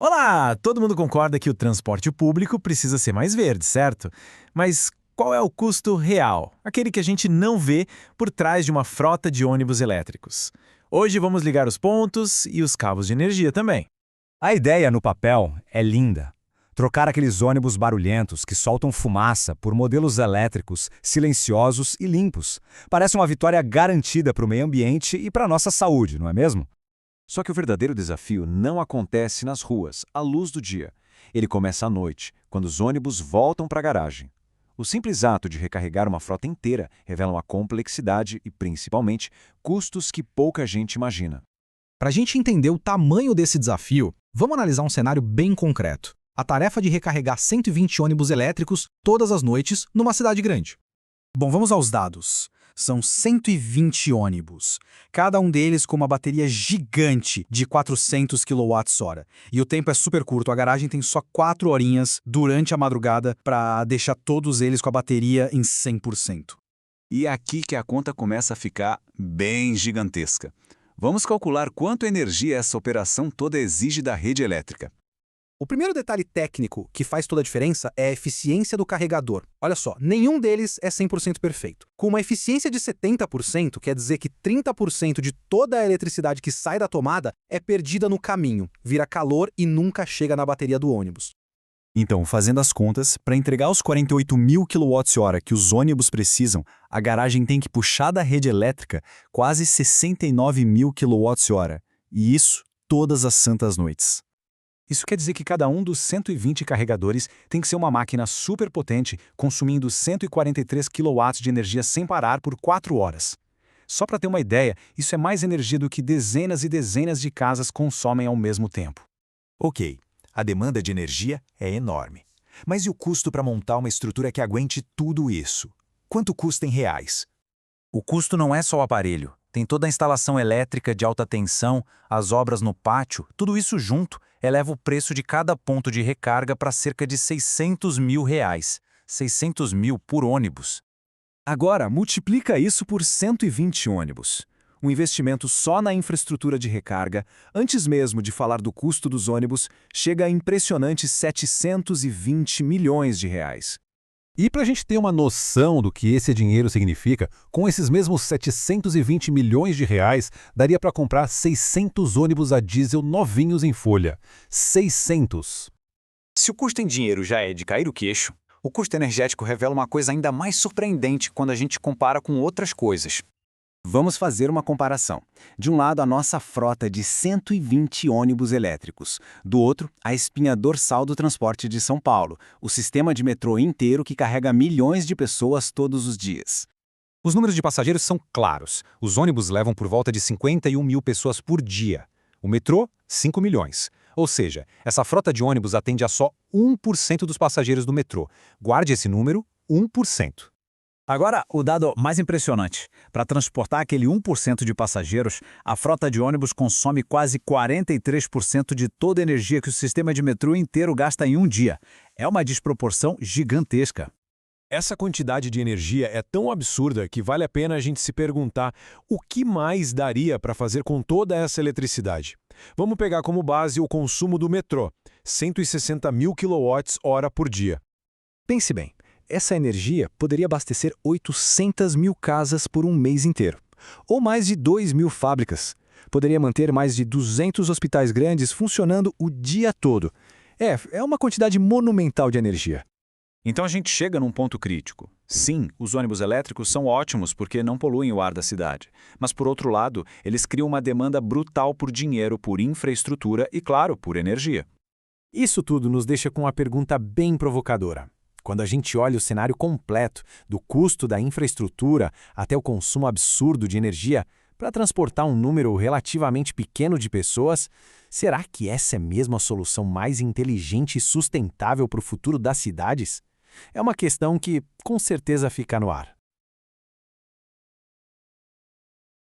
Olá! Todo mundo concorda que o transporte público precisa ser mais verde, certo? Mas qual é o custo real? Aquele que a gente não vê por trás de uma frota de ônibus elétricos. Hoje vamos ligar os pontos e os cabos de energia também. A ideia no papel é linda. Trocar aqueles ônibus barulhentos que soltam fumaça por modelos elétricos, silenciosos e limpos. Parece uma vitória garantida para o meio ambiente e para a nossa saúde, não é mesmo? Só que o verdadeiro desafio não acontece nas ruas, à luz do dia. Ele começa à noite, quando os ônibus voltam para a garagem. O simples ato de recarregar uma frota inteira revela uma complexidade e, principalmente, custos que pouca gente imagina. Para a gente entender o tamanho desse desafio, vamos analisar um cenário bem concreto. A tarefa de recarregar 120 ônibus elétricos todas as noites numa cidade grande. Bom, vamos aos dados. São 120 ônibus, cada um deles com uma bateria gigante de 400 kWh. E o tempo é super curto, a garagem tem só 4 horinhas durante a madrugada para deixar todos eles com a bateria em 100%. E é aqui que a conta começa a ficar bem gigantesca. Vamos calcular quanto energia essa operação toda exige da rede elétrica. O primeiro detalhe técnico que faz toda a diferença é a eficiência do carregador. Olha só, nenhum deles é 100% perfeito. Com uma eficiência de 70%, quer dizer que 30% de toda a eletricidade que sai da tomada é perdida no caminho, vira calor e nunca chega na bateria do ônibus. Então, fazendo as contas, para entregar os 48.000 kWh que os ônibus precisam, a garagem tem que puxar da rede elétrica quase 69.000 kWh. E isso todas as santas noites. Isso quer dizer que cada um dos 120 carregadores tem que ser uma máquina super potente, consumindo 143 kW de energia sem parar por 4 horas. Só para ter uma ideia, isso é mais energia do que dezenas e dezenas de casas consomem ao mesmo tempo. Ok, a demanda de energia é enorme. Mas e o custo para montar uma estrutura que aguente tudo isso? Quanto custa em reais? O custo não é só o aparelho. Tem toda a instalação elétrica de alta tensão, as obras no pátio, tudo isso junto eleva o preço de cada ponto de recarga para cerca de R$ 600 mil. 600 mil por ônibus. Agora, multiplica isso por 120 ônibus. O investimento só na infraestrutura de recarga, antes mesmo de falar do custo dos ônibus, chega a impressionantes 720 milhões de reais. E para a gente ter uma noção do que esse dinheiro significa, com esses mesmos 720 milhões de reais, daria para comprar 600 ônibus a diesel novinhos em folha. 600! Se o custo em dinheiro já é de cair o queixo, o custo energético revela uma coisa ainda mais surpreendente quando a gente compara com outras coisas. Vamos fazer uma comparação. De um lado, a nossa frota de 120 ônibus elétricos. Do outro, a espinha dorsal do transporte de São Paulo, o sistema de metrô inteiro que carrega milhões de pessoas todos os dias. Os números de passageiros são claros. Os ônibus levam por volta de 51 mil pessoas por dia. O metrô, 5 milhões. Ou seja, essa frota de ônibus atende a só 1% dos passageiros do metrô. Guarde esse número, 1%. Agora, o dado mais impressionante. Para transportar aquele 1% de passageiros, a frota de ônibus consome quase 43% de toda a energia que o sistema de metrô inteiro gasta em um dia. É uma desproporção gigantesca. Essa quantidade de energia é tão absurda que vale a pena a gente se perguntar o que mais daria para fazer com toda essa eletricidade. Vamos pegar como base o consumo do metrô, 160 mil kWh por dia. Pense bem. Essa energia poderia abastecer 800 mil casas por um mês inteiro. Ou mais de 2.000 fábricas. Poderia manter mais de 200 hospitais grandes funcionando o dia todo. É uma quantidade monumental de energia. Então a gente chega num ponto crítico. Sim, os ônibus elétricos são ótimos porque não poluem o ar da cidade. Mas, por outro lado, eles criam uma demanda brutal por dinheiro, por infraestrutura e, claro, por energia. Isso tudo nos deixa com uma pergunta bem provocadora. Quando a gente olha o cenário completo, do custo da infraestrutura até o consumo absurdo de energia, para transportar um número relativamente pequeno de pessoas, será que essa é mesmo a solução mais inteligente e sustentável para o futuro das cidades? É uma questão que, com certeza, fica no ar.